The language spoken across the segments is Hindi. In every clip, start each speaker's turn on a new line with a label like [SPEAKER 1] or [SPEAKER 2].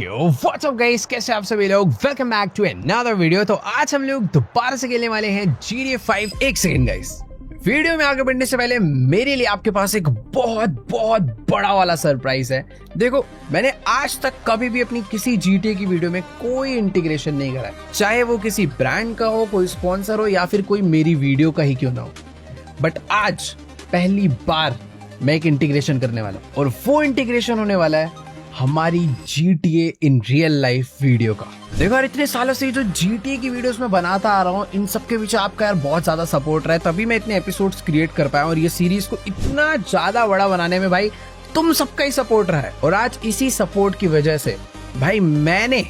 [SPEAKER 1] व्हाट्स अप गाइस, कैसे आप सभी लोग। Welcome back to another video. तो आज हम लोग दोबारा से खेलने वाले हैं GTA 5। एक सेकंड गाइस, वीडियो में आगे बढ़ने से पहले मेरे लिए आपके पास एक बहुत बहुत बड़ा वाला सरप्राइज है। देखो, मैंने आज तक कभी भी अपनी किसी GTA की वीडियो में कोई इंटीग्रेशन नहीं करा है, चाहे वो किसी ब्रांड का हो, कोई स्पॉन्सर हो या फिर कोई मेरी वीडियो का ही क्यों ना हो। बट आज पहली बार मैं एक इंटीग्रेशन करने वाला हूं, और वो इंटीग्रेशन होने वाला है हमारी GTA in real life video का। देखो यार, इतने सालों से जो GTA की वीडियोस में बनाता आ रहा हूँ, इन सब के पीछे आपका यार बहुत ज्यादा सपोर्ट रहा है, तभी मैं इतने एपिसोड्स क्रिएट कर पाया। और ये सीरीज को इतना ज्यादा बड़ा बनाने में भाई तुम सबका ही सपोर्ट रहा है। और आज इसी सपोर्ट की वजह से भाई मैंने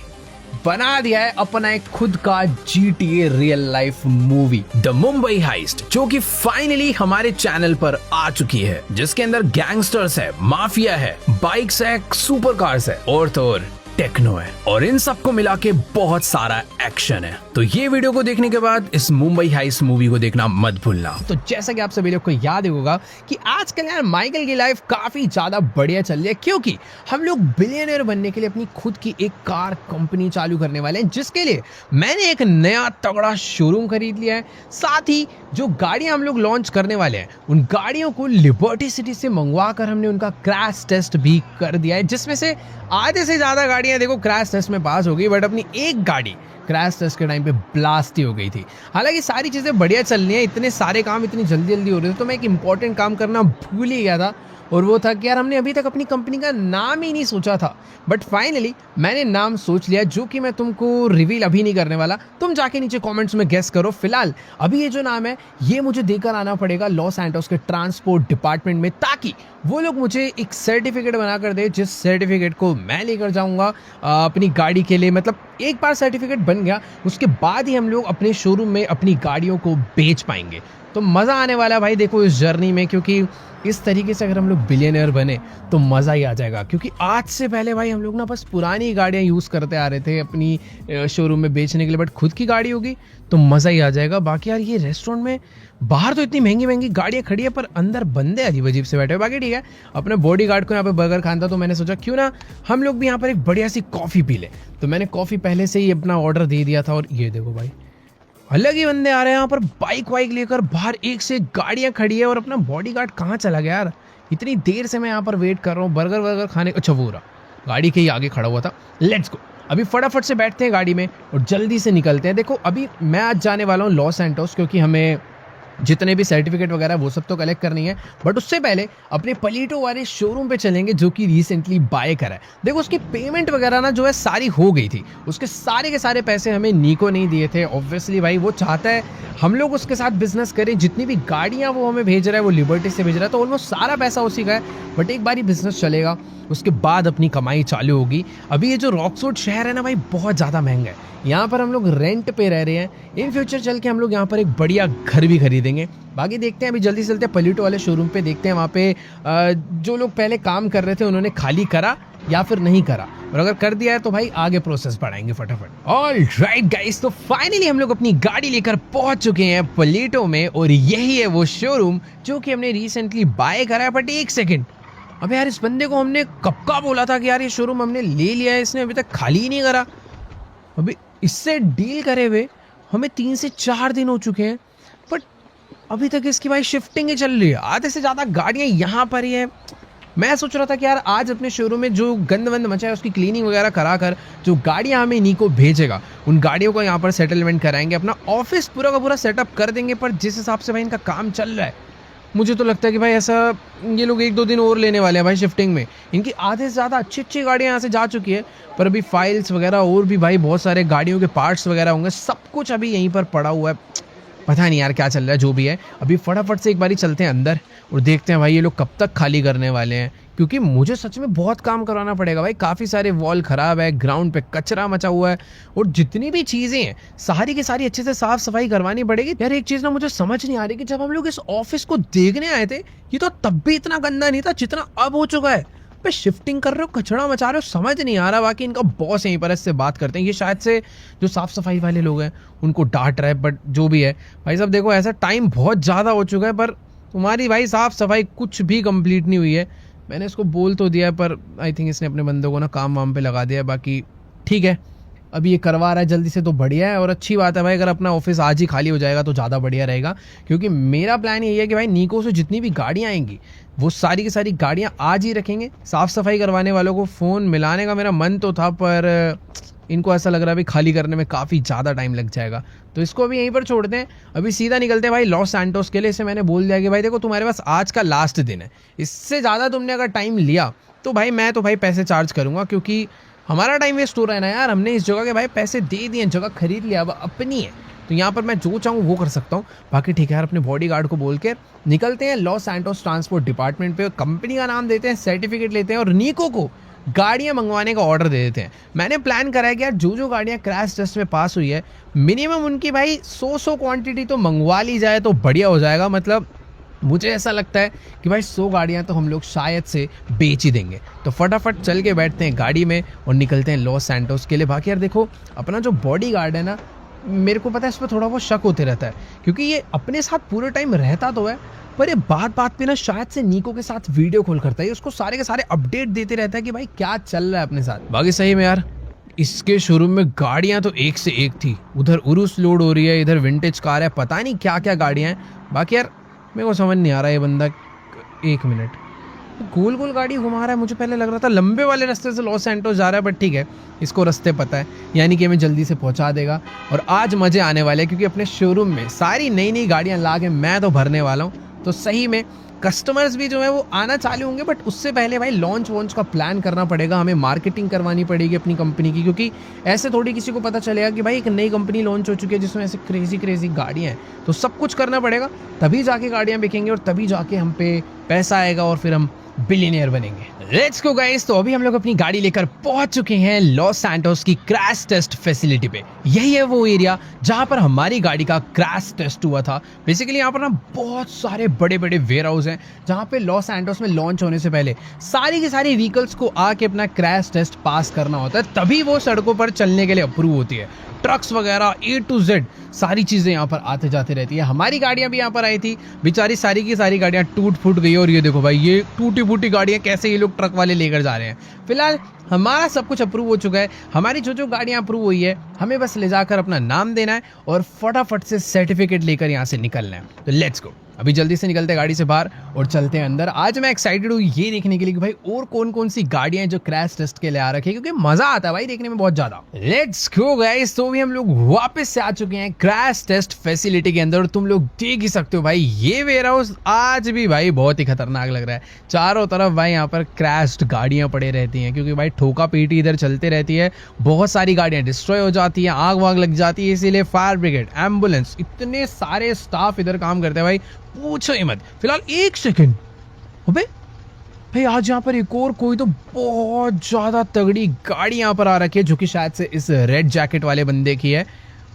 [SPEAKER 1] बना दिया है अपना एक खुद का GTA real life movie, the Mumbai heist, जो कि फाइनली हमारे चैनल पर आ चुकी है, जिसके अंदर गैंगस्टर्स है, माफिया है, बाइक्स है, सुपर कार्स है और तो और टेक्नो है, और इन सबको मिला के बहुत सारा एक्शन है। तो ये वीडियो को देखने के बाद इस मुंबई हाइस्ट मूवी को देखना मत भूलना। तो जैसा कि आप सभी लोग को याद होगा कि आजकल यार माइकल की लाइफ काफी ज्यादा बढ़िया चल रही है, क्योंकि हम लोग बिलियनर बनने के लिए अपनी खुद की एक कार कंपनी चालू करने वाले हैं, जिसके लिए मैंने एक नया तगड़ा शोरूम खरीद लिया है। साथ ही जो गाड़ियां हम लोग लॉन्च करने वाले हैं, उन गाड़ियों को लिबर्टी सिटी से मंगवा कर हमने उनका क्रैश टेस्ट भी कर दिया है, जिसमें से आधे से ज्यादा गाड़ियां देखो क्रैश टेस्ट में पास हो गई, बट अपनी एक गाड़ी क्रैश टेस्ट के टाइम पे ब्लास्ट ही हो गई थी। हालांकि सारी चीजें बढ़िया चल रही हैं, इतने सारे काम इतनी जल्दी जल्दी हो रहे थे, तो मैं एक इंपॉर्टेंट काम करना भूल ही गया था, और वो था कि यार हमने अभी तक अपनी कंपनी का नाम ही नहीं सोचा था। बट फाइनली मैंने नाम सोच लिया, जो कि मैं तुमको रिवील अभी नहीं करने वाला। तुम जाके नीचे कमेंट्स में गेस करो। फिलहाल अभी ये जो नाम है ये मुझे देकर आना पड़ेगा लॉस एंटोस के ट्रांसपोर्ट डिपार्टमेंट में, ताकि वो लोग मुझे एक सर्टिफिकेट बना कर दे, जिस सर्टिफिकेट को मैं लेकर जाऊंगा अपनी गाड़ी के लिए। मतलब एक बार सर्टिफिकेट बन गया, उसके बाद ही हम लोग अपने शोरूम में अपनी गाड़ियों को बेच पाएंगे। तो मज़ा आने वाला है भाई देखो इस जर्नी में, क्योंकि इस तरीके से अगर हम लोग बिलियनर बने तो मज़ा ही आ जाएगा। क्योंकि आज से पहले भाई हम लोग ना बस पुरानी गाड़ियाँ यूज़ करते आ रहे थे अपनी शोरूम में बेचने के लिए, बट खुद की गाड़ी होगी तो मज़ा ही आ जाएगा। बाकी यार ये रेस्टोरेंट में बाहर तो इतनी महंगी महंगी गाड़ियाँ खड़ी है, पर अंदर बंदे अजीब अजीब से बैठे हैं। बाकी ठीक है, अपने बॉडी गार्ड को यहाँ पे बर्गर खाना था, तो मैंने सोचा क्यों ना हम लोग भी यहाँ पर एक बढ़िया सी कॉफ़ी पी ले। तो मैंने कॉफ़ी पहले से ही अपना ऑर्डर दे दिया था, और ये देखो भाई अलग ही बंदे आ रहे हैं यहाँ पर बाइक वाइक लेकर, बाहर एक से गाड़ियाँ खड़ी है। और अपना बॉडीगार्ड कहाँ चला गया यार, इतनी देर से मैं यहाँ पर वेट कर रहा हूँ बर्गर वर्गर खाने। अच्छा वो रहा, गाड़ी के ही आगे खड़ा हुआ था। लेट्स गो, अभी फटाफट से बैठते हैं गाड़ी में और जल्दी से निकलते हैं। देखो अभी मैं आज जाने वाला हूँ लॉस एंटोस, क्योंकि हमें जितने भी सर्टिफिकेट वगैरह वो सब तो कलेक्ट करनी है, बट उससे पहले अपने पलीटो वाले शोरूम पे चलेंगे, जो कि रिसेंटली बाय करा है। देखो उसकी पेमेंट वगैरह ना जो है सारी हो गई थी, उसके सारे के सारे पैसे हमें नीको नहीं दिए थे। ऑब्वियसली भाई वो चाहता है हम लोग उसके साथ बिजनेस करें, जितनी भी गाड़ियाँ वो हमें भेज रहा है वो लिबर्टी से भेज रहा है, तो ऑलमोस्ट सारा पैसा उसी का है। बट एक बार ही बिजनेस चलेगा, उसके बाद अपनी कमाई चालू होगी। अभी ये जो रॉकसवुड शहर है ना भाई, बहुत ज़्यादा महंगा है, यहाँ पर हम लोग रेंट पे रह रहे हैं। इन फ्यूचर चल के हम लोग यहाँ पर एक बढ़िया घर भी खरीदेंगे। बाकी देखते हैं, अभी जल्दी चलते हैं पलीटो वाले शोरूम पे, देखते हैं वहाँ पे जो लोग पहले काम कर रहे थे उन्होंने खाली करा या फिर नहीं करा, और अगर कर दिया है तो भाई आगे प्रोसेस बढ़ाएंगे फटाफट। ऑलराइट गाइस, तो फाइनली हम लोग अपनी गाड़ी लेकर पहुंच चुके हैं पलीटो में, और यही है वो शोरूम जो कि हमने रिसेंटली बाय करा है। बट एक सेकेंड, अबे यार इस बंदे को हमने कब का बोला था कि यार ये शोरूम हमने ले लिया है, इसने अभी तक खाली ही नहीं करा। अभी इससे डील करे हुए हमें 3 से 4 दिन हो चुके हैं, बट अभी तक इसकी भाई शिफ्टिंग ही चल रही है। आधे से ज़्यादा गाड़ियाँ यहाँ पर ही है। मैं सोच रहा था कि यार आज अपने शोरूम में जो गंद वंद मचा है उसकी क्लीनिंग वगैरह करा कर जो गाड़ियाँ हमें नीको भेजेगा उन गाड़ियों को यहाँ पर सेटलमेंट कराएंगे, अपना ऑफिस पूरा का पूरा सेटअप कर देंगे। पर जिस हिसाब से भाई इनका काम चल रहा है, मुझे तो लगता है कि भाई ऐसा ये लोग 1-2 दिन और लेने वाले हैं भाई शिफ्टिंग में। इनकी आधे से ज़्यादा अच्छी अच्छी गाड़ियाँ यहाँ से जा चुकी है, पर अभी फाइल्स वगैरह और भी भाई बहुत सारे गाड़ियों के पार्ट्स वगैरह होंगे, सब कुछ अभी यहीं पर पड़ा हुआ है। पता नहीं यार क्या चल रहा है, जो भी है अभी फटाफट से एक बारी चलते हैं अंदर और देखते हैं भाई ये लोग कब तक खाली करने वाले हैं, क्योंकि मुझे सच में बहुत काम करवाना पड़ेगा भाई। काफ़ी सारे वॉल ख़राब है, ग्राउंड पे कचरा मचा हुआ है, और जितनी भी चीज़ें हैं सारी की सारी अच्छे से साफ़ सफाई करवानी पड़ेगी। यार एक चीज़ ना मुझे समझ नहीं आ रही कि जब हम लोग इस ऑफिस को देखने आए थे ये तो तब भी इतना गंदा नहीं था जितना अब हो चुका है। पे शिफ्टिंग कर रहे हो, कचरा मचा रहे हो, समझ नहीं आ रहा। बाकी इनका बॉस यहीं पर इससे बात करते हैं, ये शायद से जो साफ़ सफाई वाले लोग हैं उनको डांट रहा है, बट जो भी है भाई साहब देखो ऐसा टाइम बहुत ज़्यादा हो चुका है, पर तुम्हारी भाई साफ़ सफाई कुछ भी कंप्लीट नहीं हुई है। मैंने इसको बोल तो दिया पर आई थिंक इसने अपने बंदों को ना काम वाम पे लगा दिया। बाकी ठीक है, अभी ये करवा रहा है जल्दी से तो बढ़िया है। और अच्छी बात है भाई, अगर अपना ऑफिस आज ही खाली हो जाएगा तो ज़्यादा बढ़िया रहेगा, क्योंकि मेरा प्लान यही है कि भाई निको से जितनी भी गाड़ियाँ आएंगी वो सारी की सारी गाड़ियाँ आज ही रखेंगे। साफ़ सफाई करवाने वालों को फ़ोन मिलाने का मेरा मन तो था, पर इनको ऐसा लग रहा है भाई खाली करने में काफ़ी ज़्यादा टाइम लग जाएगा, तो इसको अभी यहीं पर छोड़ते हैं। अभी सीधा निकलते हैं भाई लॉस सैंटोस के लिए। इसे मैंने बोल दिया कि भाई देखो तुम्हारे पास आज का लास्ट दिन है, इससे ज़्यादा तुमने अगर टाइम लिया तो भाई मैं तो भाई पैसे चार्ज करूँगा, क्योंकि हमारा टाइम वेस्ट हो रहा है ना यार। हमने इस जगह के भाई पैसे दे दिए, जगह खरीद लिया, अब अपनी है, तो यहाँ पर मैं जो चाहूँ वो कर सकता हूँ। बाकी ठीक है यार, अपने बॉडी गार्ड को बोल के निकलते हैं लॉस सैंटोस ट्रांसपोर्ट डिपार्टमेंट पे, कंपनी का नाम देते हैं, सर्टिफिकेट लेते हैं और निको को गाड़ियाँ मंगवाने का ऑर्डर दे देते हैं। मैंने प्लान करा है कि यार जो गाड़ियाँ क्रैश टेस्ट में पास हुई है मिनिमम उनकी भाई 100 क्वांटिटी तो मंगवा ली जाए तो बढ़िया हो जाएगा। मतलब मुझे ऐसा लगता है कि भाई 100 गाड़ियाँ तो हम लोग शायद से बेच ही देंगे। तो फटाफट चल के बैठते हैं गाड़ी में और निकलते हैं लॉस सैंटोस के लिए। बाकी यार देखो, अपना जो बॉडी गार्ड है ना, मेरे को पता है इस पर थोड़ा बहुत शक होते रहता है, क्योंकि ये अपने साथ पूरे टाइम रहता तो है, पर ये बात बात पे ना शायद से निको के साथ वीडियो कॉल करता है, उसको सारे के सारे अपडेट देते रहता है कि भाई क्या चल रहा है अपने साथ। बाकी सही में यार इसके शोरूम में गाड़ियां तो एक से एक थी, उधर उरुस लोड हो रही है, इधर विंटेज कार है, पता नहीं क्या क्या गाड़ियां हैं। बाकी यार मेरे को समझ नहीं आ रहा ये बंदा, एक मिनट, गोल गोल गाड़ी घुमा रहा है। मुझे पहले लग रहा था लंबे वाले रास्ते से लॉस सैंटोस जा रहा है, बट ठीक है, इसको रास्ते पता है, यानी कि हमें जल्दी से पहुंचा देगा। और आज मज़े आने वाले हैं, क्योंकि अपने शोरूम में सारी नई नई गाड़ियां ला के मैं तो भरने वाला हूँ। तो सही में कस्टमर्स भी जो है वो आना चालू होंगे, बट उससे पहले भाई लॉन्च वॉन्च का प्लान करना पड़ेगा, हमें मार्केटिंग करवानी पड़ेगी अपनी कंपनी की, क्योंकि ऐसे थोड़ी किसी को पता चलेगा कि भाई एक नई कंपनी लॉन्च हो चुकी है जिसमें ऐसे क्रेजी गाड़ियाँ हैं। तो सब कुछ करना पड़ेगा, तभी जाके गाड़ियाँ बिकेंगी और तभी जाके हम पे पैसा आएगा और फिर हम बिलियनियर बनेंगे। Let's go guys. तो अभी हम लोग अपनी गाड़ी लेकर पहुंच चुके हैं लॉस सैंटोस की क्रैश टेस्ट फैसिलिटी पे। यही है वो एरिया जहां पर हमारी गाड़ी का क्रैश टेस्ट हुआ था। बेसिकली यहाँ पर ना बहुत सारे बड़े बड़े वेयर हाउस हैं, जहां पे लॉस सैंटोस में लॉन्च होने से पहले सारी की सारी व्हीकल्स को आके अपना क्रैश टेस्ट पास करना होता है, तभी वो सड़कों पर चलने के लिए अप्रूव होती है। ट्रक्स वगैरह A to Z सारी चीज़ें यहाँ पर आते जाते रहती है। हमारी गाड़ियाँ भी यहाँ पर आई थी, बेचारी सारी की सारी गाड़ियाँ टूट फूट गई। और ये देखो भाई, ये टूटी फूटी गाड़ियाँ कैसे ये लोग ट्रक वाले लेकर जा रहे हैं। फिलहाल हमारा सब कुछ अप्रूव हो चुका है। हमारी जो गाड़ियाँ अप्रूव हुई है, हमें बस ले जाकर अपना नाम देना है और फटाफट से सर्टिफिकेट लेकर यहाँ से निकलना है। तो लेट्स गो, अभी जल्दी से निकलते हैं गाड़ी से बाहर और चलते हैं अंदर। आज मैं एक्साइटेड हूँ ये देखने के लिए कि भाई और कौन कौन सी गाड़ियां जो क्रैश टेस्ट के लिए आ रखी है, क्योंकि मजा आता है भाई देखने में बहुत ज्यादा। Let's go guys. तो भी हम लोग वापस से आ चुके हैं क्रैश टेस्ट फैसिलिटी के अंदर और तुम लोग देख ही सकते हो भाई, ये वेयर हाउस आज भी भाई बहुत ही खतरनाक लग रहा है। चारों तरफ भाई यहाँ पर क्रैश्ड गाड़ियां पड़े रहती हैं, क्योंकि भाई ठोका पीटी इधर चलते रहती है, बहुत सारी गाड़ियां डिस्ट्रॉय हो जाती है, आग वाग लग जाती है, इसीलिए फायर ब्रिगेड, एम्बुलेंस, इतने सारे स्टाफ इधर काम करते हैं भाई, पूछो ही मत। फिलहाल एक सेकंड, अबे भाई आज यहाँ पर एक और कोई तो बहुत ज्यादा तगड़ी गाड़ी यहाँ पर आ रखी है, जो कि शायद से इस रेड जैकेट वाले बंदे की है,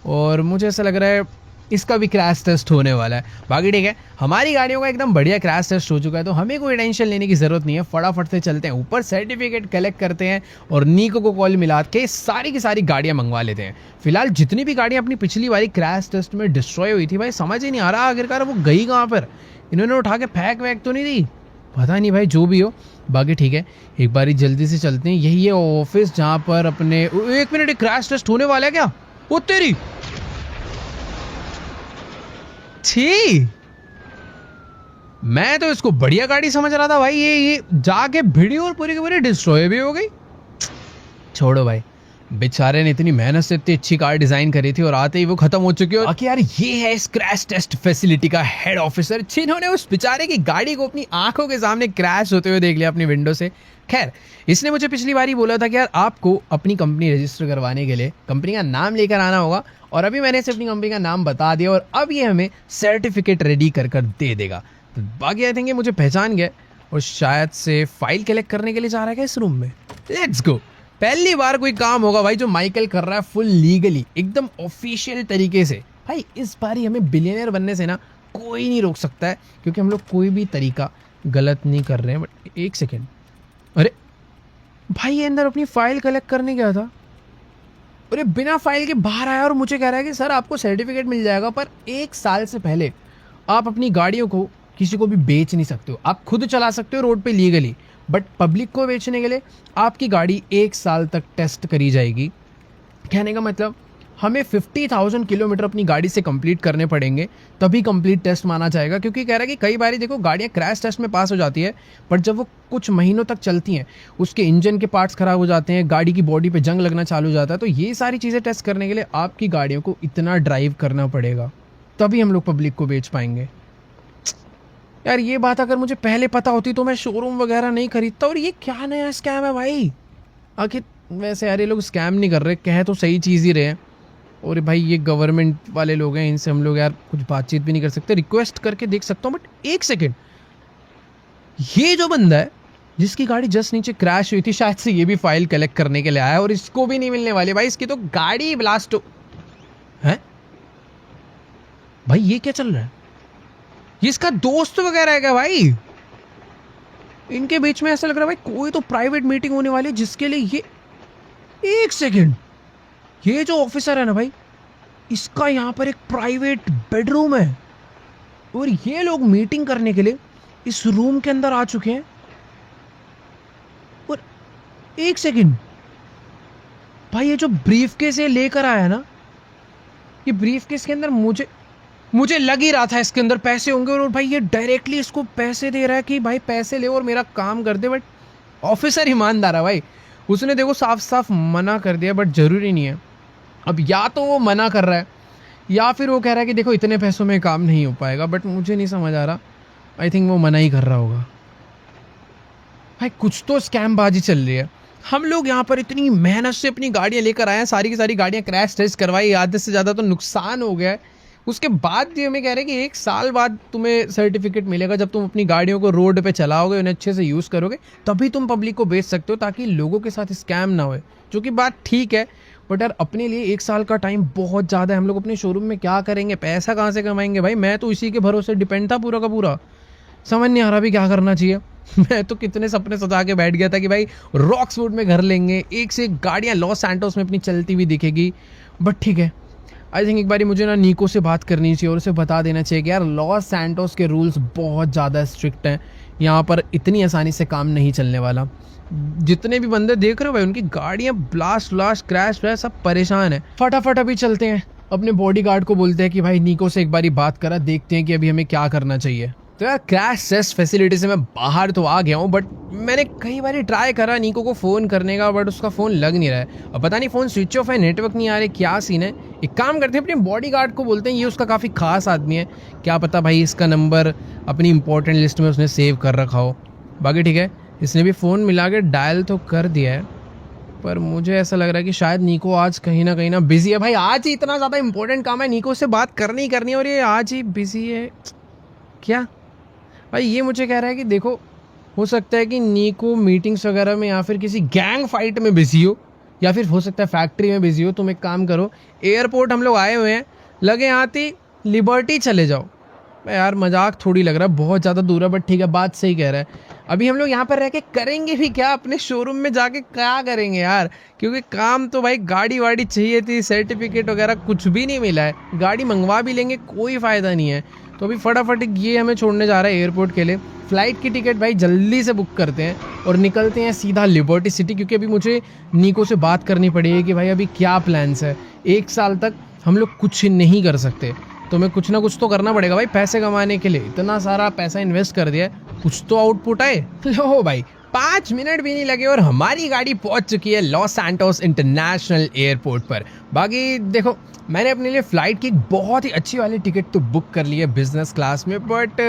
[SPEAKER 1] और मुझे ऐसा लग रहा है इसका भी क्रैश टेस्ट होने वाला है। बाकी ठीक है, हमारी गाड़ियों का एकदम बढ़िया क्रैश टेस्ट हो चुका है, तो हमें कोई टेंशन लेने की ज़रूरत नहीं है। फटाफट से चलते हैं ऊपर, सर्टिफिकेट कलेक्ट करते हैं और निको को कॉल मिला के सारी की सारी गाड़ियाँ मंगवा लेते हैं। फिलहाल जितनी भी गाड़ियाँ अपनी पिछली वाली क्रैश टेस्ट में डिस्ट्रॉय हुई थी भाई, समझ ही नहीं आ रहा आखिरकार वो गई कहाँ पर। इन्होंने उठा के फेंक वैक तो नहीं दी, पता नहीं भाई, जो भी हो। बाकी ठीक है, एक बारी जल्दी से चलते हैं। यही है ऑफिस जहाँ पर अपने, एक मिनट, क्रैश टेस्ट होने वाला है क्या? वो तेरी छी, मैं तो इसको बढ़िया गाड़ी समझ रहा था भाई, ये जाके भिड़ी और पूरी की पूरी डिस्ट्रॉय भी हो गई। छोड़ो भाई, बेचारे ने इतनी मेहनत से इतनी अच्छी कार डिजाइन करी थी और आते ही वो खत्म हो चुकी है। बाकी यार ये है इस क्रैश टेस्ट फैसिलिटी का हेड ऑफिसर, जिन्होंने उस बेचारे की गाड़ी को अपनी आंखों के सामने क्रैश होते हुए देख लिया अपनी विंडो से। खैर, इसने मुझे पिछली बार ही बोला था कि यार आपको अपनी कंपनी रजिस्टर करवाने के लिए कंपनी का नाम लेकर आना होगा, और अभी मैंने इसे अपनी कंपनी का नाम बता दिया और अब ये हमें सर्टिफिकेट रेडी कर दे देगा। तो बाकी आई थिंक ये मुझे पहचान गया और शायद से फाइल कलेक्ट करने के लिए जा रहा है क्या इस रूम में। Let's go. पहली बार कोई काम होगा भाई जो माइकल कर रहा है फुल लीगली, एकदम ऑफिशियल तरीके से। भाई इस बार ही हमें बिलियनर बनने से ना कोई नहीं रोक सकता है, क्योंकि हम लोग कोई भी तरीका गलत नहीं कर रहे हैं। बट एक सेकेंड, अरे भाई ये अंदर अपनी फाइल कलेक्ट करने गया था, अरे बिना फाइल के बाहर आया और मुझे कह रहा है कि सर आपको सर्टिफिकेट मिल जाएगा, पर 1 साल से पहले आप अपनी गाड़ियों को किसी को भी बेच नहीं सकते हो। आप खुद चला सकते हो रोड पे लीगली, बट पब्लिक को बेचने के लिए आपकी गाड़ी 1 साल तक टेस्ट करी जाएगी। कहने का मतलब हमें 50,000 किलोमीटर अपनी गाड़ी से कंप्लीट करने पड़ेंगे, तभी कंप्लीट टेस्ट माना जाएगा। क्योंकि कह रहा है कि कई बार देखो गाड़ियाँ क्रैश टेस्ट में पास हो जाती है, बट जब वो कुछ महीनों तक चलती हैं उसके इंजन के पार्ट्स ख़राब हो जाते हैं, गाड़ी की बॉडी पे जंग लगना चालू हो जाता है। तो ये सारी चीज़ें टेस्ट करने के लिए आपकी गाड़ियों को इतना ड्राइव करना पड़ेगा, तभी हम लोग पब्लिक को बेच पाएंगे। यार ये बात अगर मुझे पहले पता होती तो मैं शोरूम वगैरह नहीं खरीदता। और ये क्या नया स्कैम है भाई? आखिर वैसे यार ये लोग स्कैम नहीं कर रहे, कह तो सही चीज़ ही रहे हैं। और भाई ये गवर्नमेंट वाले लोग हैं, इनसे हम लोग यार कुछ बातचीत भी नहीं कर सकते। रिक्वेस्ट करके देख सकता हूँ, बट एक सेकेंड, ये जो बंदा है जिसकी गाड़ी जस्ट नीचे क्रैश हुई थी, शायद से ये भी फाइल कलेक्ट करने के लिए आया, और इसको भी नहीं मिलने वाली भाई। इसकी तो गाड़ी ब्लास्ट हो है भाई। ये क्या चल रहा है? ये इसका दोस्त वगैरह है क्या भाई? इनके बीच में ऐसा लग रहा है भाई कोई तो प्राइवेट मीटिंग होने वाली है, जिसके लिए ये एक सेकेंड, ये जो ऑफिसर है ना भाई, इसका यहाँ पर एक प्राइवेट बेडरूम है, और ये लोग मीटिंग करने के लिए इस रूम के अंदर आ चुके हैं। और एक सेकेंड भाई, ये जो ब्रीफकेस है लेकर आया है ना, ये ब्रीफकेस के अंदर मुझे लग ही रहा था इसके अंदर पैसे होंगे। और भाई ये डायरेक्टली इसको पैसे दे रहा है कि भाई पैसे ले और मेरा काम कर दे। बट ऑफिसर ईमानदार है भाई, उसने देखो साफ साफ मना कर दिया, बट ज़रूरी नहीं है। अब या तो वो मना कर रहा है या फिर वो कह रहा है कि देखो इतने पैसों में काम नहीं हो पाएगा, बट मुझे नहीं समझ आ रहा। आई थिंक वो मना ही कर रहा होगा। भाई कुछ तो स्कैम बाजी चल रही है। हम लोग यहाँ पर इतनी मेहनत से अपनी गाड़ियाँ लेकर आए हैं, सारी की सारी गाड़ियाँ क्रैश टेस्ट करवाई, आधे से ज़्यादा तो नुकसान हो गया है। उसके बाद भी हमें कह रहे हैं कि 1 साल बाद तुम्हें सर्टिफिकेट मिलेगा, जब तुम अपनी गाड़ियों को रोड पे चलाओगे, उन्हें अच्छे से यूज़ करोगे, तभी तुम पब्लिक को बेच सकते हो, ताकि लोगों के साथ स्कैम ना होए। जो कि बात ठीक है, बट यार अपने लिए 1 साल का टाइम बहुत ज़्यादा है। हम लोग अपने शोरूम में क्या करेंगे, पैसा कहाँ से कमाएंगे भाई? मैं तो इसी के भरोसे डिपेंड था पूरा का पूरा। समझ नहीं आ रहा भी क्या करना चाहिए। मैं तो कितने सपने सजा के बैठ गया था कि भाई रॉक्सवुड में घर लेंगे, एक से एक गाड़ियाँ लॉस सैंटोस में अपनी चलती हुई दिखेगी। बट ठीक है, आई थिंक एक बारी मुझे ना नीको से बात करनी चाहिए और उसे बता देना चाहिए कि यार लॉस सैंटोस के रूल्स बहुत ज़्यादा स्ट्रिक्ट हैं, यहाँ पर इतनी आसानी से काम नहीं चलने वाला। जितने भी बंदे देख रहे हो भाई, उनकी गाड़ियाँ ब्लास्ट क्रैश वैश सब परेशान है। फटाफट अभी चलते हैं, अपने बॉडीगार्ड को बोलते हैं कि भाई नीको से एक बारी बात करा, देखते हैं कि अभी हमें क्या करना चाहिए। तो यार क्रैश टेस्ट फैसिलिटी से मैं बाहर तो आ गया हूँ, बट मैंने कई बार ट्राई करा नीको को फ़ोन करने का, बट उसका फ़ोन लग नहीं रहा है। अब पता नहीं फ़ोन स्विच ऑफ है, नेटवर्क नहीं आ रहे, क्या सीन है। एक काम करते हैं, अपने बॉडीगार्ड को बोलते हैं, ये उसका काफ़ी खास आदमी है, क्या पता भाई इसका नंबर अपनी इंपॉर्टेंट लिस्ट में उसने सेव कर रखा हो। बाकी ठीक है, इसने भी फ़ोन मिला के डायल तो कर दिया है, पर मुझे ऐसा लग रहा है कि शायद नीको आज कहीं ना बिजी है। भाई आज ही इतना ज़्यादा इंपॉर्टेंट काम है, नीको से बात करनी ही करनी है, और ये आज ही बिजी है क्या? भाई ये मुझे कह रहा है कि देखो, हो सकता है कि नीको मीटिंग्स वगैरह में या फिर किसी गैंग फाइट में बिजी हो, या फिर हो सकता है फैक्ट्री में बिजी हो। तुम एक काम करो, एयरपोर्ट हम लोग आए हुए हैं, लगे आती लिबर्टी चले जाओ। यार मजाक थोड़ी लग रहा है, बहुत ज़्यादा दूर है, बट ठीक है, बात सही कह रहा है। अभी हम लोग यहाँ पर रह के करेंगे भी क्या? अपने शोरूम में जाके क्या करेंगे यार? क्योंकि काम तो भाई गाड़ी वाड़ी चाहिए थी, सर्टिफिकेट वगैरह कुछ भी नहीं मिला है। गाड़ी मंगवा भी लेंगे, कोई फ़ायदा नहीं है। तो अभी फटाफट ये हमें छोड़ने जा रहा है एयरपोर्ट के लिए। फ़्लाइट की टिकट भाई जल्दी से बुक करते हैं और निकलते हैं सीधा लिबर्टी सिटी, क्योंकि अभी मुझे नीको से बात करनी पड़ेगी कि भाई अभी क्या प्लान्स है। 1 साल तक हम लोग कुछ नहीं कर सकते, तो हमें कुछ ना कुछ तो करना पड़ेगा भाई पैसे कमाने के लिए। इतना सारा पैसा इन्वेस्ट कर दिया, कुछ तो आउटपुट आए। लो भाई 5 मिनट भी नहीं लगे और हमारी गाड़ी पहुंच चुकी है लॉस सैंटोस इंटरनेशनल एयरपोर्ट पर। बाकी देखो, मैंने अपने लिए फ़्लाइट की बहुत ही अच्छी वाली टिकट तो बुक कर ली है बिज़नेस क्लास में, बट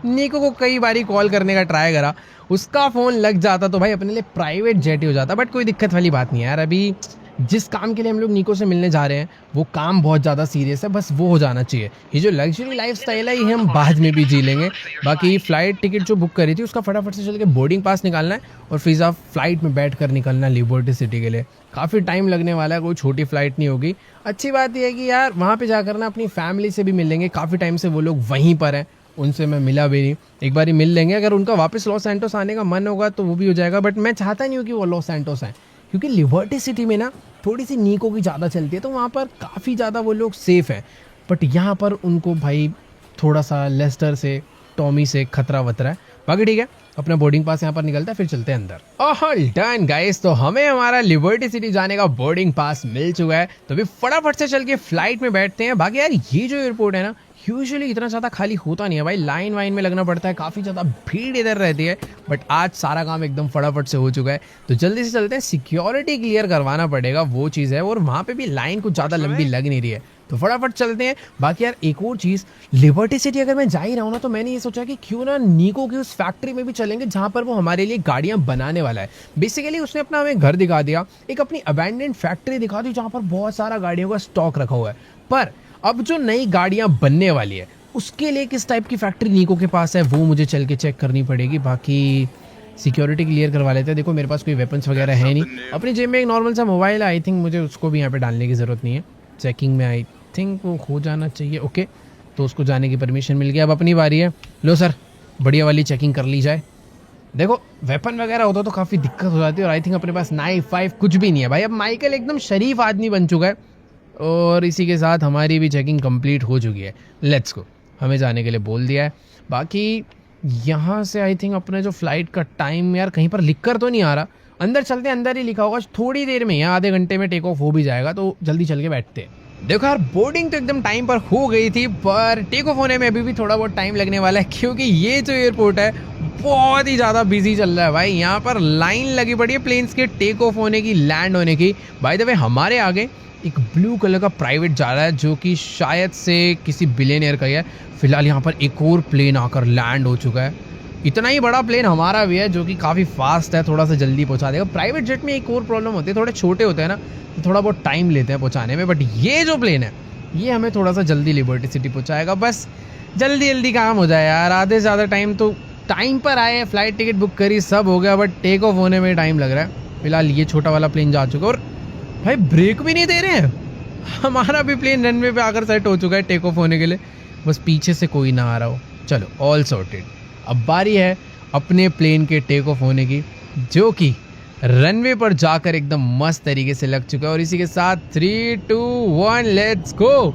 [SPEAKER 1] नीको को कई बारी कॉल करने का ट्राई करा, उसका फ़ोन लग जाता तो भाई अपने लिए प्राइवेट जेट ही हो जाता। बट कोई दिक्कत वाली बात नहीं है यार, अभी जिस काम के लिए हम लोग नीको से मिलने जा रहे हैं वो काम बहुत ज़्यादा सीरियस है, बस वो हो जाना चाहिए। ये जो लग्जरी लाइफ स्टाइल है ये हम बाद में भी जी लेंगे। बाकी फ़्लाइट टिकट जो बुक करी थी उसका फटाफट से चल के बोर्डिंग पास निकालना है और फिर आप फ्लाइट में बैठ कर निकलना है लिबर्टी सिटी के लिए। काफ़ी टाइम लगने वाला है, कोई छोटी फ़्लाइट नहीं होगी। अच्छी बात यह है कि यार वहाँ पर जाकर ना अपनी फैमिली से भी मिल लेंगे, काफ़ी टाइम से वो लोग वहीं पर हैं, उनसे मैं मिला भी नहीं। एक बार ही मिल लेंगे, अगर उनका वापस लॉस सैंटोस आने का मन होगा तो वो भी हो जाएगा। बट मैं चाहता नहीं हूँ कि वो लॉस सैंटोस आए, क्योंकि लिबर्टी सिटी में ना थोड़ी सी नीको की ज़्यादा चलती है, तो वहाँ पर काफ़ी ज़्यादा वो लोग सेफ़ हैं। बट यहाँ पर उनको भाई थोड़ा सा लेस्टर से, टॉमी से खतरा वतरा है। बाकी ठीक है, अपना बोर्डिंग पास यहाँ पर निकलता है, फिर चलते हैं अंदर। ऑल डन गाइस, तो हमें हमारा लिबर्टी सिटी जाने का बोर्डिंग पास मिल चुका है। तो अभी फटाफट से चल के फ्लाइट में बैठते हैं। बाकी यार ये जो एयरपोर्ट है ना, यूजुअली इतना ज़्यादा खाली होता नहीं है भाई, लाइन वाइन में लगना पड़ता है, काफ़ी ज़्यादा भीड़ इधर रहती है। बट आज सारा काम एकदम फटाफट से हो चुका है, तो जल्दी से चलते हैं। सिक्योरिटी क्लियर करवाना पड़ेगा, वो चीज़ है, और वहाँ पे भी लाइन कुछ ज़्यादा लंबी लग नहीं रही है, तो फटाफट चलते हैं। बाकी यार एक और चीज़, लिबर्टी सिटी अगर मैं जा ही रहा हूँ ना, तो मैंने ये सोचा कि क्यों ना नीको की उस फैक्ट्री में भी चलेंगे जहाँ पर वो हमारे लिए गाड़ियाँ बनाने वाला है। बेसिकली उसने अपना हमें घर दिखा दिया, एक अपनी अबैंडन्ड फैक्ट्री दिखा दी जहाँ पर बहुत सारा गाड़ियों का स्टॉक रखा हुआ है। पर अब जो नई गाड़ियाँ बनने वाली है उसके लिए किस टाइप की फैक्ट्री नीको के पास है, वो मुझे चल के चेक करनी पड़ेगी। बाकी सिक्योरिटी क्लियर करवा लेते हैं। देखो मेरे पास कोई वेपन्स वगैरह है नहीं, अपनी जेब में एक नॉर्मल सा मोबाइल है, आई थिंक मुझे उसको भी यहाँ पे डालने की ज़रूरत नहीं है। चेकिंग में आई थिंक वो हो जाना चाहिए। ओके, तो उसको जाने की परमिशन मिल गया। अब अपनी बारी है। लो सर, बढ़िया वाली चेकिंग कर ली जाए। देखो वेपन वगैरह होता तो काफ़ी दिक्कत हो जाती है, और आई थिंक अपने पास नाइफ फाइव कुछ भी नहीं है भाई। अब माइकल एकदम शरीफ आदमी बन चुका है, और इसी के साथ हमारी भी चेकिंग कंप्लीट हो चुकी है। लेट्स गो, हमें जाने के लिए बोल दिया है। बाकी यहाँ से आई थिंक अपने जो फ्लाइट का टाइम यार कहीं पर लिख कर तो नहीं आ रहा, अंदर चलते हैं, अंदर ही लिखा होगा। थोड़ी देर में, यहाँ आधे घंटे में टेक ऑफ हो भी जाएगा, तो जल्दी चल के बैठते हैं। देखो यार बोर्डिंग तो एकदम टाइम पर हो गई थी, पर टेक ऑफ होने में अभी भी थोड़ा बहुत टाइम लगने वाला है, क्योंकि ये जो एयरपोर्ट है बहुत ही ज़्यादा बिजी चल रहा है भाई। यहाँ पर लाइन लगी पड़ी है प्लेन्स के टेक ऑफ होने की, लैंड होने की। बाय द वे हमारे आगे एक ब्लू कलर का प्राइवेट जा रहा है, जो कि शायद से किसी बिलियनियर का ही है। फिलहाल यहाँ पर एक और प्लेन आकर लैंड हो चुका है। इतना ही बड़ा प्लेन हमारा भी है, जो कि काफ़ी फास्ट है, थोड़ा सा जल्दी पहुँचा देगा। प्राइवेट जेट में एक और प्रॉब्लम होती है, थोड़े छोटे होते हैं ना, तो थोड़ा बहुत टाइम लेते हैं पहुँचाने में। बट ये जो प्लेन है ये हमें थोड़ा सा जल्दी लिबर्टी सिटी पहुँचाएगा। बस जल्दी जल्दी काम हो जाए यार, आधे से ज़्यादा टाइम तो टाइम पर आए, फ्लाइट टिकट बुक करी, सब हो गया, बट टेक ऑफ होने में टाइम लग रहा है। फिलहाल ये छोटा वाला प्लेन जा चुका है, और भाई ब्रेक भी नहीं दे रहे हैं। हमारा भी प्लेन रनवे पे आकर सेट हो चुका है टेक ऑफ होने के लिए, बस पीछे से कोई ना आ रहा हो। चलो ऑल सॉर्टेड। अब बारी है अपने प्लेन के टेक ऑफ होने की, जो कि रनवे पर जाकर एकदम मस्त तरीके से लग चुका है। और इसी के साथ 3, 2, 1 लेट्स गो।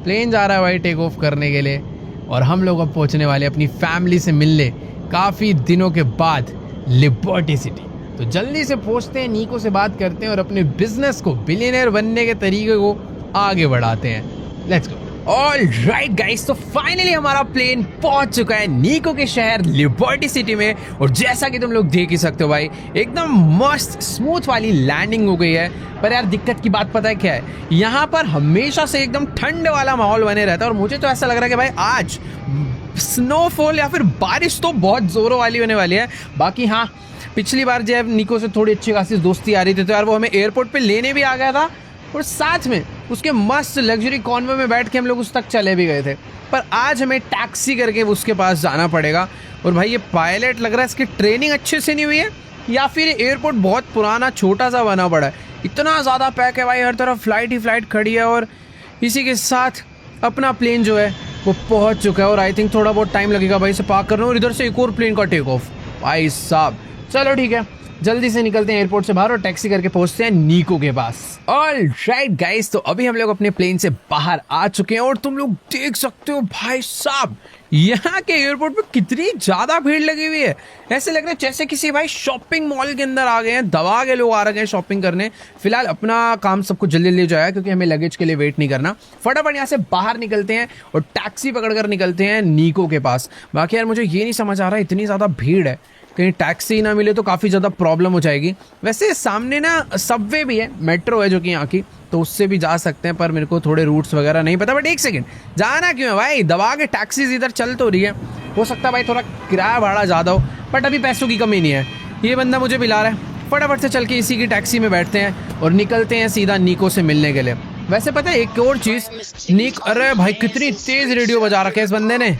[SPEAKER 1] प्लेन जा रहा है भाई टेक ऑफ करने के लिए, और हम लोग अब पहुंचने वाले अपनी फैमिली से मिलने काफ़ी दिनों के बाद लिबर्टी सिटी। तो जल्दी से पहुंचते हैं, नीको से बात करते हैं, और अपने बिजनेस को बिलियनर बनने के तरीके को आगे बढ़ाते हैं। Let's go. All right guys, तो फाइनली हमारा प्लेन पहुंच चुका है नीको के शहर लिबर्टी सिटी में। और जैसा कि तुम लोग देख ही सकते हो भाई, एकदम मस्त स्मूथ वाली लैंडिंग हो गई है। पर यार दिक्कत की बात पता है क्या है, यहाँ पर हमेशा से एकदम ठंड वाला माहौल बने रहता है, और मुझे तो ऐसा लग रहा है कि भाई आज स्नोफॉल या फिर बारिश तो बहुत जोरों वाली होने वाली है। बाकी हाँ, पिछली बार जब नीको से थोड़ी अच्छी खासी दोस्ती आ रही थी, तो यार वो हमें एयरपोर्ट पे लेने भी आ गया था, और साथ में उसके मस्त लग्जरी कॉन्वॉय में बैठ के हम लोग उस तक चले भी गए थे। पर आज हमें टैक्सी करके उसके पास जाना पड़ेगा। और भाई ये पायलट लग रहा है इसकी ट्रेनिंग अच्छे से नहीं हुई है, या फिर एयरपोर्ट बहुत पुराना छोटा सा बना पड़ा है। इतना ज़्यादा पैक है भाई, हर तरफ फ्लाइट ही फ्लाइट खड़ी है। और इसी के साथ अपना प्लेन जो है वो पहुँच चुका है, और आई थिंक थोड़ा बहुत टाइम लगेगा भाई इसे पार्क करना, और इधर से एक और प्लेन का टेक ऑफ। भाई साहब चलो ठीक है, जल्दी से निकलते हैं एयरपोर्ट से बाहर, और टैक्सी करके पहुंचते हैं नीको के पास। ऑल राइट गाइस, तो अभी हम लोग अपने प्लेन से बाहर आ चुके हैं, और तुम लोग देख सकते हो भाई साहब यहाँ के एयरपोर्ट पे कितनी ज्यादा भीड़ लगी हुई है। ऐसे लग रहा है जैसे किसी भाई शॉपिंग मॉल के अंदर आ गए हैं, दबा के लोग आ रहे हैं शॉपिंग करने। फिलहाल अपना काम सबको जल्दी जल्दी जाएगा, क्योंकि हमें लगेज के लिए वेट नहीं करना। फटाफट यहाँ से बाहर निकलते हैं और टैक्सी पकड़कर निकलते हैं नीको के पास। बाकी यार मुझे ये नहीं समझ आ रहा, इतनी ज़्यादा भीड़ है, कहीं टैक्सी ना मिले तो काफ़ी ज़्यादा प्रॉब्लम हो जाएगी। वैसे सामने ना सबवे भी है, मेट्रो है जो कि यहाँ की, तो उससे भी जा सकते हैं, पर मेरे को थोड़े रूट्स वगैरह नहीं पता। बट एक सेकंड, जाना क्यों है भाई, दबा के टैक्सीज इधर चल तो रही है, हो सकता है भाई थोड़ा किराया भाड़ा ज़्यादा हो, बट अभी पैसों की कमी नहीं है। ये बंदा मुझे बुला रहा है, फटाफट से चल के इसी की टैक्सी में बैठते हैं और निकलते हैं सीधा नीको से मिलने के लिए। वैसे पता है एक और चीज़, अरे भाई कितनी तेज़ रेडियो बजा रखे इस बंदे ने।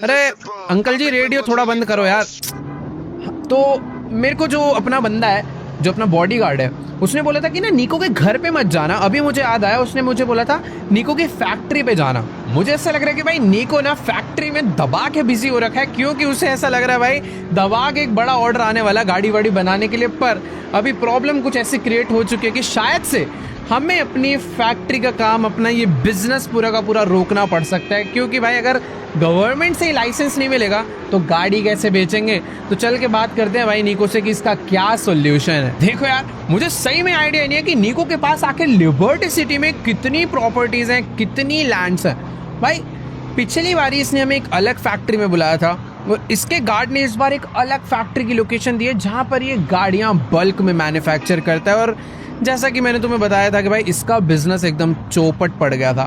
[SPEAKER 1] अरे अंकल जी रेडियो थोड़ा बंद करो यार। तो मेरे को जो अपना बंदा है, जो अपना बॉडीगार्ड है, उसने बोला था कि ना नीको के घर पे मत जाना। अभी मुझे याद आया, उसने मुझे बोला था नीको की फैक्ट्री पे जाना। मुझे ऐसा लग रहा है कि भाई निको ना फैक्ट्री में दबा के बिजी हो रखा है, क्योंकि उसे ऐसा लग रहा है भाई दबा के एक बड़ा ऑर्डर आने वाला गाड़ी वाड़ी बनाने के लिए। पर अभी प्रॉब्लम कुछ ऐसी क्रिएट हो चुकी है कि शायद से हमें अपनी फैक्ट्री का काम, अपना ये बिजनेस पूरा का पूरा रोकना पड़ सकता है, क्योंकि भाई अगर गवर्नमेंट से ही लाइसेंस नहीं मिलेगा तो गाड़ी कैसे बेचेंगे। तो चल के बात करते हैं भाई निको से कि इसका क्या सोल्यूशन है। देखो यार, मुझे सही में आइडिया नहीं है कि निको के पास आखिर लिबर्टी सिटी में कितनी प्रॉपर्टीज हैं, कितनी लैंड्स हैं। भाई पिछली बारी इसने हमें एक अलग फैक्ट्री में बुलाया था और इसके गार्ड ने इस बार एक अलग फैक्ट्री की लोकेशन दी है जहां पर ये गाड़ियां बल्क में मैन्युफैक्चर करता है। और जैसा कि मैंने तुम्हें बताया था कि भाई इसका बिजनेस एकदम चौपट पड़ गया था,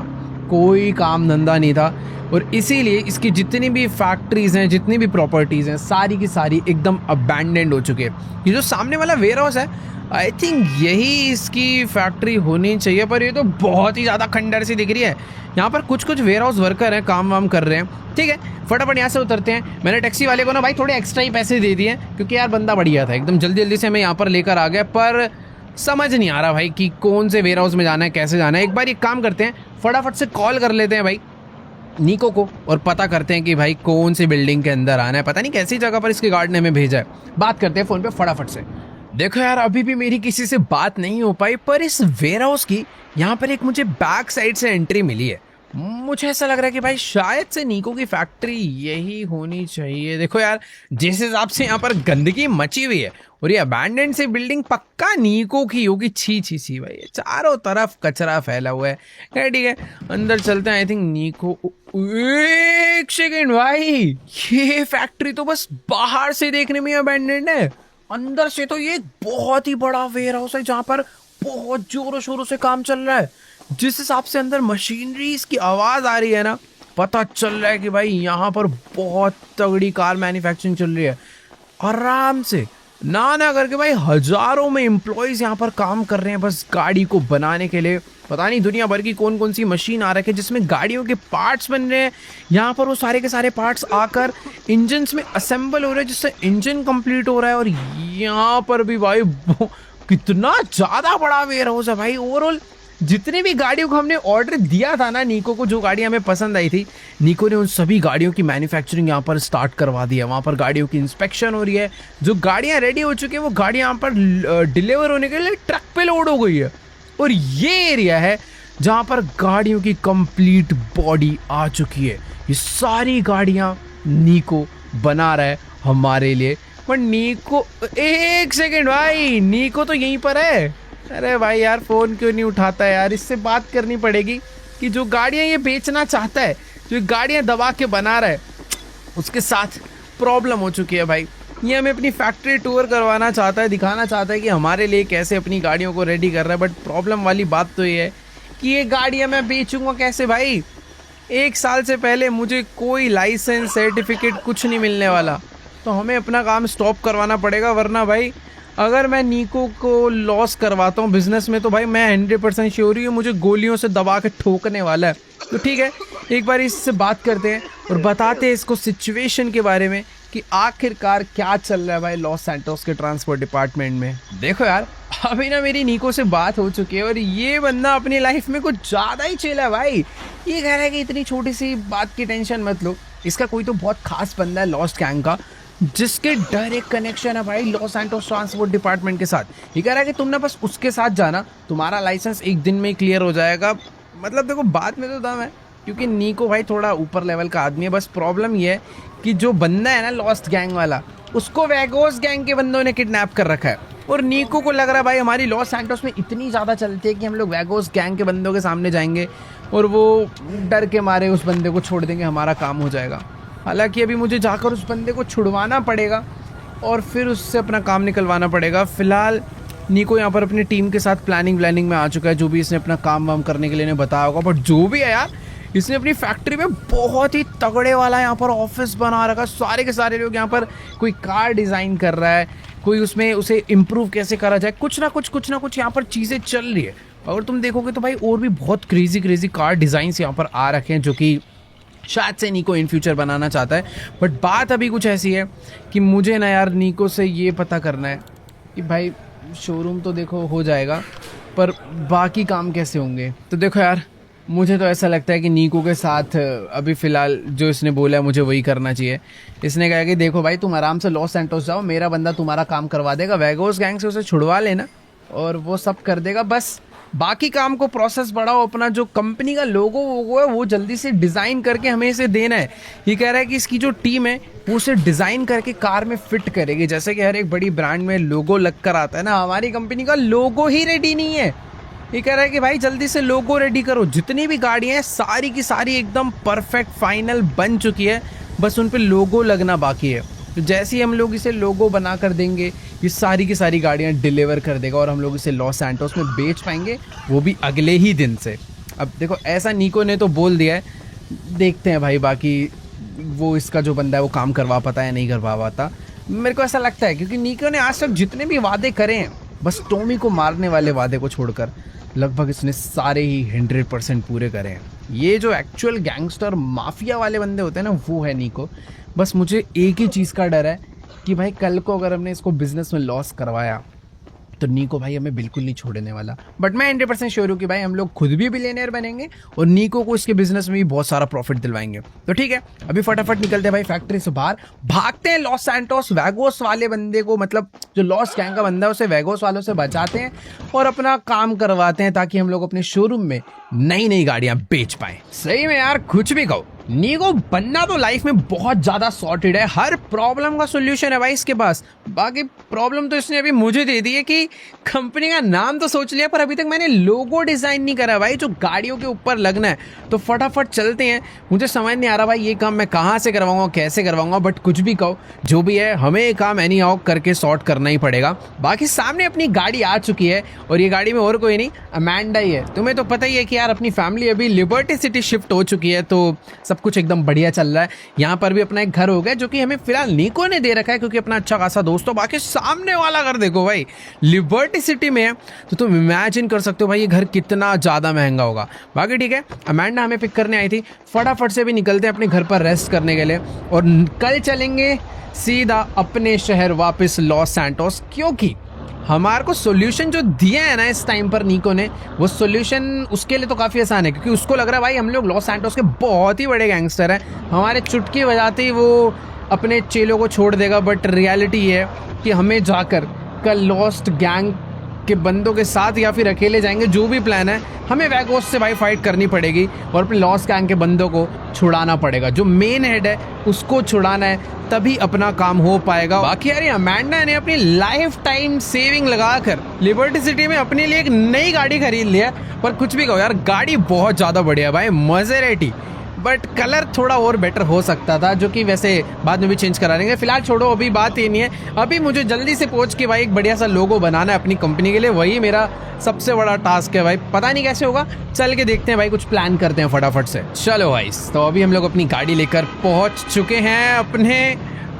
[SPEAKER 1] कोई काम धंधा नहीं था, और इसीलिए इसकी जितनी भी फैक्ट्रीज हैं, जितनी भी प्रॉपर्टीज हैं, सारी की सारी एकदम अबैंडेंड हो चुकी है। ये जो सामने वाला वेयर हाउस है, आई थिंक यही इसकी फैक्ट्री होनी चाहिए, पर ये तो बहुत ही ज़्यादा खंडर सी दिख रही है। यहाँ पर कुछ कुछ वेयर हाउस वर्कर हैं, काम वाम कर रहे हैं। ठीक है, फटाफट यहाँ से उतरते हैं। मैंने टैक्सी वाले को ना भाई थोड़े एक्स्ट्रा ही पैसे दे दिए, क्योंकि यार बंदा बढ़िया था, एकदम जल्दी जल्दी से मैं यहाँ पर लेकर आ गया। पर समझ नहीं आ रहा भाई कि कौन से वेयर हाउस में जाना है, कैसे जाना है। एक बार एक काम करते हैं, फटाफट से कॉल कर लेते हैं भाई निको को और पता करते हैं कि भाई कौन सी बिल्डिंग के अंदर आना है। पता नहीं कैसी जगह पर इसके गार्ड ने हमें भेजा है। बात करते हैं फ़ोन पे फटाफट से। देखो यार, अभी भी मेरी किसी से बात नहीं हो पाई, पर इस वेयर हाउस की यहाँ पर एक मुझे बैक साइड से एंट्री मिली है। मुझे ऐसा लग रहा है कि भाई शायद से निको की फैक्ट्री यही होनी चाहिए। देखो यार, जिस हिसाब से यहाँ पर गंदगी मची हुई है और ये अबैंडेंड सी बिल्डिंग पक्का निको की होगी। छी छी छी भाई, चारों तरफ कचरा फैला हुआ है। ठीक है, अंदर चलते हैं। आई थिंक निको, एक सेकेंड भाई, ये फैक्ट्री तो बस बाहर से देखने में अबैंडेंड है, अंदर से तो ये बहुत ही बड़ा वेयर हाउस है जहाँ पर बहुत जोरों शोरों से काम चल रहा है। जिस हिसाब से अंदर मशीनरीज की आवाज आ रही है ना, पता चल रहा है कि भाई यहाँ पर बहुत तगड़ी कार मैन्युफैक्चरिंग चल रही है। आराम से ना करके भाई हजारों में एम्प्लॉयज यहाँ पर काम कर रहे हैं बस गाड़ी को बनाने के लिए। पता नहीं दुनिया भर की कौन कौन सी मशीन आ रखी है जिसमें गाड़ियों के पार्ट्स बन रहे हैं। यहाँ पर वो सारे के सारे पार्ट्स आकर इंजन में असेंबल हो रहे हैं, जिससे इंजन कंप्लीट हो रहा है। और यहाँ पर भी भाई कितना ज़्यादा बड़ा वेयर हाउस है भाई। ओवरऑल जितनी भी गाड़ियों को हमने ऑर्डर दिया था ना निको को, जो गाड़ियाँ हमें पसंद आई थी, निको ने उन सभी गाड़ियों की मैन्युफैक्चरिंग यहाँ पर स्टार्ट करवा दी है। वहाँ पर गाड़ियों की इंस्पेक्शन हो रही है, जो गाड़ियाँ रेडी हो चुकी है वो गाड़ियाँ यहाँ पर डिलीवर होने के लिए ट्रक पे लोड हो गई है। और ये एरिया है जहाँ पर गाड़ियों की कंप्लीट बॉडी आ चुकी है। ये सारी गाड़ियाँ निको बना रहा है हमारे लिए। पर निको, एक सेकेंड भाई, निको तो यहीं पर है। अरे भाई यार, फ़ोन क्यों नहीं उठाता है यार? इससे बात करनी पड़ेगी कि जो गाड़ियाँ ये बेचना चाहता है, जो गाड़ियाँ दबा के बना रहा है, उसके साथ प्रॉब्लम हो चुकी है भाई। ये हमें अपनी फैक्ट्री टूर करवाना चाहता है, दिखाना चाहता है कि हमारे लिए कैसे अपनी गाड़ियों को रेडी कर रहा है। बट प्रॉब्लम वाली बात तो ये है कि ये गाड़ियाँ मैं बेचूंगा कैसे भाई? 1 साल से पहले मुझे कोई लाइसेंस, सर्टिफिकेट कुछ नहीं मिलने वाला, तो हमें अपना काम स्टॉप करवाना पड़ेगा। वरना भाई अगर मैं निको को लॉस करवाता हूँ बिजनेस में, तो भाई मैं 100% श्योर ही हूँ मुझे गोलियों से दबा के ठोकने वाला है। तो ठीक है, एक बार इससे बात करते हैं और बताते हैं इसको सिचुएशन के बारे में कि आखिरकार क्या चल रहा है भाई लॉस सैंटोस के ट्रांसपोर्ट डिपार्टमेंट में। देखो यार, अभी ना मेरी निको से बात हो चुकी है और ये बंदा अपनी लाइफ में कुछ ज़्यादा ही चिल है भाई। ये कह रहा है कि इतनी छोटी सी बात की टेंशन मत लो, इसका कोई तो बहुत खास बंदा है लॉस्ट गैंग का, जिसके डायरेक्ट कनेक्शन है भाई लॉस सैंटोस ट्रांसपोर्ट डिपार्टमेंट के साथ। ये कह रहा है कि तुम ना बस उसके साथ जाना, तुम्हारा लाइसेंस 1 दिन में ही क्लियर हो जाएगा। मतलब देखो, बात में तो दम है, क्योंकि निको भाई थोड़ा ऊपर लेवल का आदमी है। बस प्रॉब्लम ये है कि जो बंदा है ना लॉस्ट गैंग वाला, उसको वेगोस गैंग के बंदों ने किडनैप कर रखा है। और निको को लग रहा है भाई हमारी लॉस सैंटोस में इतनी ज़्यादा चलती है कि हम लोग वेगोस गैंग के बंदों के सामने जाएंगे और वो डर के मारे उस बंदे को छोड़ देंगे, हमारा काम हो जाएगा। हालांकि अभी मुझे जाकर उस बंदे को छुड़वाना पड़ेगा और फिर उससे अपना काम निकलवाना पड़ेगा। फिलहाल निको यहाँ पर अपनी टीम के साथ प्लानिंग में आ चुका है, जो भी इसने अपना काम वाम करने के लिए बताया होगा। बट जो भी है यार, इसने अपनी फैक्ट्री में बहुत ही तगड़े वाला यहाँ पर ऑफिस बना रखा। सारे के सारे लोग यहाँ पर, कोई कार डिज़ाइन कर रहा है, कोई उसमें उसे इम्प्रूव कैसे करा जाए, कुछ ना कुछ यहाँ पर चीज़ें चल रही है। अगर तुम देखोगे तो भाई और भी बहुत क्रेजी कार डिज़ाइंस यहाँ पर आ रखे हैं, जो कि शायद से निको इन फ्यूचर बनाना चाहता है। बट बात अभी कुछ ऐसी है कि मुझे ना यार निको से ये पता करना है कि भाई शोरूम तो देखो हो जाएगा, पर बाकी काम कैसे होंगे। तो देखो यार, मुझे तो ऐसा लगता है कि नीको के साथ अभी फ़िलहाल जो इसने बोला है मुझे वही करना चाहिए। इसने कहा कि देखो भाई तुम आराम से लॉस सैंटोस जाओ, मेरा बंदा तुम्हारा काम करवा देगा, वेगोस गैंग से उसे छुड़वा लेना और वो सब कर देगा। बस बाकी काम को प्रोसेस बढ़ाओ, अपना जो कंपनी का लोगो वोगो है वो जल्दी से डिज़ाइन करके हमें इसे देना है। ये कह रहा है कि इसकी जो टीम है वो उसे डिज़ाइन करके कार में फिट करेगी, जैसे कि हर एक बड़ी ब्रांड में लोगो लग कर आता है ना, हमारी कंपनी का लोगो ही रेडी नहीं है। ये कह रहा है कि भाई जल्दी से लोगो रेडी करो, जितनी भी गाड़ियाँ हैं सारी की सारी एकदम परफेक्ट फाइनल बन चुकी है, बस उन पे लोगो लगना बाकी है। तो जैसे ही हम लोग इसे लोगो बना कर देंगे, ये सारी की सारी गाड़ियाँ डिलीवर कर देगा और हम लोग इसे लॉस सैंटोस में बेच पाएंगे, वो भी अगले ही दिन से। अब देखो ऐसा नीको ने तो बोल दिया है, देखते हैं भाई बाकी वो इसका जो बंदा है वो काम करवा पाता है नहीं करवा पाता। मेरे को ऐसा लगता है क्योंकि नीको ने आज तक जितने भी वादे करे हैं, बस टॉमी को मारने वाले वादे को छोड़कर लगभग इसने सारे ही 100% पूरे करे हैं। ये जो एक्चुअल गैंगस्टर माफिया वाले बंदे होते हैं ना, वो है नीको। बस मुझे एक ही चीज़ का डर है कि भाई कल को अगर हमने इसको बिजनेस में लॉस करवाया तो नीको भाई हमें बिल्कुल नहीं छोड़ने वाला। बट मैं 100% श्योर हूँ कि भाई हम लोग खुद भी बिलियनियर बनेंगे और नीको को इसके बिजनेस में भी बहुत सारा प्रॉफिट दिलवाएंगे। तो ठीक है, अभी फटाफट निकलते हैं भाई फैक्ट्री से बाहर, भागते हैं लॉस सैंटोस वेगोस वाले बंदे को, मतलब जो लॉस गैंग का बंदा है उसे वेगोस वालों से बचाते हैं और अपना काम करवाते हैं ताकि हम लोग अपने शोरूम में नई नई गाड़ियां बेच पाए। सही में यार कुछ भी कहो, नीको बनना तो लाइफ में बहुत ज्यादा सॉर्टेड है, हर प्रॉब्लम का सोल्यूशन है भाई इसके पास। बाकी प्रॉब्लम तो इसने अभी मुझे दे दी है कि कंपनी का नाम तो सोच लिया पर अभी तक मैंने लोगो डिजाइन नहीं करा भाई, जो गाड़ियों के ऊपर लगना है। तो फटाफट चलते हैं, मुझे समझ नहीं आ रहा भाई ये काम मैं कहाँ से करवाऊंगा, कैसे करवाऊंगा, बट कुछ भी कहो जो भी है हमें ये काम एनी हाउ करके सॉर्ट करना ही पड़ेगा। बाकी सामने अपनी गाड़ी आ चुकी है और ये गाड़ी में और कोई नहीं, अमेंडा ही है। तुम्हें तो पता ही है कि यार अपनी फैमिली अभी लिबर्टी सिटी शिफ्ट हो चुकी है, तो सब कुछ एकदम बढ़िया चल रहा है। यहाँ पर भी अपना एक घर हो गया जो कि हमें फिलहाल नीको ने दे रखा है क्योंकि अपना अच्छा खासा दोस्त हो। बाकी सामने वाला घर देखो भाई, लिबर्टी सिटी में है, तो तुम इमेजिन कर सकते हो भाई ये घर कितना ज़्यादा महंगा होगा। बाकी ठीक है, अमेंडा हमें पिक करने आई थी, फटाफट से भी निकलते हैं अपने घर पर रेस्ट करने के लिए और कल चलेंगे सीधा अपने शहर वापस लॉस सैंटोस, क्योंकि हमारे को सोल्यूशन जो दिया है ना इस टाइम पर नीको ने, वो सोल्यूशन उसके लिए तो काफ़ी आसान है क्योंकि उसको लग रहा है भाई हम लोग लॉस सैंटोस के बहुत ही बड़े गैंगस्टर हैं, हमारे चुटकी बजाते ही वो अपने चेलों को छोड़ देगा। बट रियलिटी ये है कि हमें जाकर कल लॉस्ट गैंग के बंदों के साथ या फिर अकेले जाएंगे, जो भी प्लान है हमें वैगोस से भाई फाइट करनी पड़ेगी और अपने लॉस गैंग के बंदों को छुड़ाना पड़ेगा। जो मेन हेड है उसको छुड़ाना है, तभी अपना काम हो पाएगा। बाकी यार अमेंडा ने अपनी लाइफ टाइम सेविंग लगाकर लिबर्टी सिटी में अपने लिए एक नई गाड़ी खरीद लिया। पर कुछ भी कहो यार, गाड़ी बहुत ज़्यादा बढ़िया भाई, मजेरेटी, बट कलर थोड़ा और बेटर हो सकता था, जो कि वैसे बाद में भी चेंज करा लेंगे। फिलहाल छोड़ो, अभी बात ये नहीं है। अभी मुझे जल्दी से पहुंच के भाई एक बढ़िया सा लोगो बनाना है अपनी कंपनी के लिए, वही मेरा सबसे बड़ा टास्क है भाई। पता नहीं कैसे होगा, चल के देखते हैं भाई, कुछ प्लान करते हैं फटाफट से। चलो भाई, तो अभी हम लोग अपनी गाड़ी लेकर पहुंच चुके हैं अपने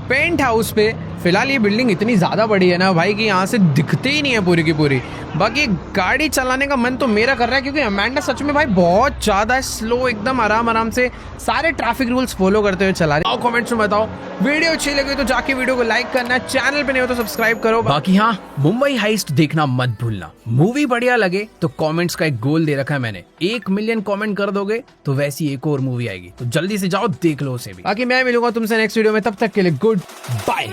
[SPEAKER 1] पेंट हाउस पे। फिलहाल ये बिल्डिंग इतनी ज़्यादा बड़ी है ना भाई कि यहाँ से दिखती ही नहीं है पूरी की पूरी। बाकी गाड़ी चलाने का मन तो मेरा कर रहा है क्योंकि अमेंडा सच में भाई बहुत ज़्यादा स्लो, एकदम आराम आराम से सारे ट्रैफिक रूल्स फॉलो करते हुए चला रहे। आओ कमेंट्स में बताओ, वीडियो अच्छी लगी तो जाके वीडियो को लाइक करना, चैनल पे नहीं हो तो सब्सक्राइब करो। बाकी हाँ, मुंबई हाइस्ट देखना मत भूलना। मूवी बढ़िया लगे तो कॉमेंट्स का एक गोल दे रखा है मैंने, 1 मिलियन कॉमेंट कर दोगे तो वैसी एक और मूवी आएगी, तो जल्दी से जाओ देख लो उसे भी। बाकी मैं मिलूंगा तुमसे नेक्स्ट वीडियो में, तब तक के लिए गुड बाय।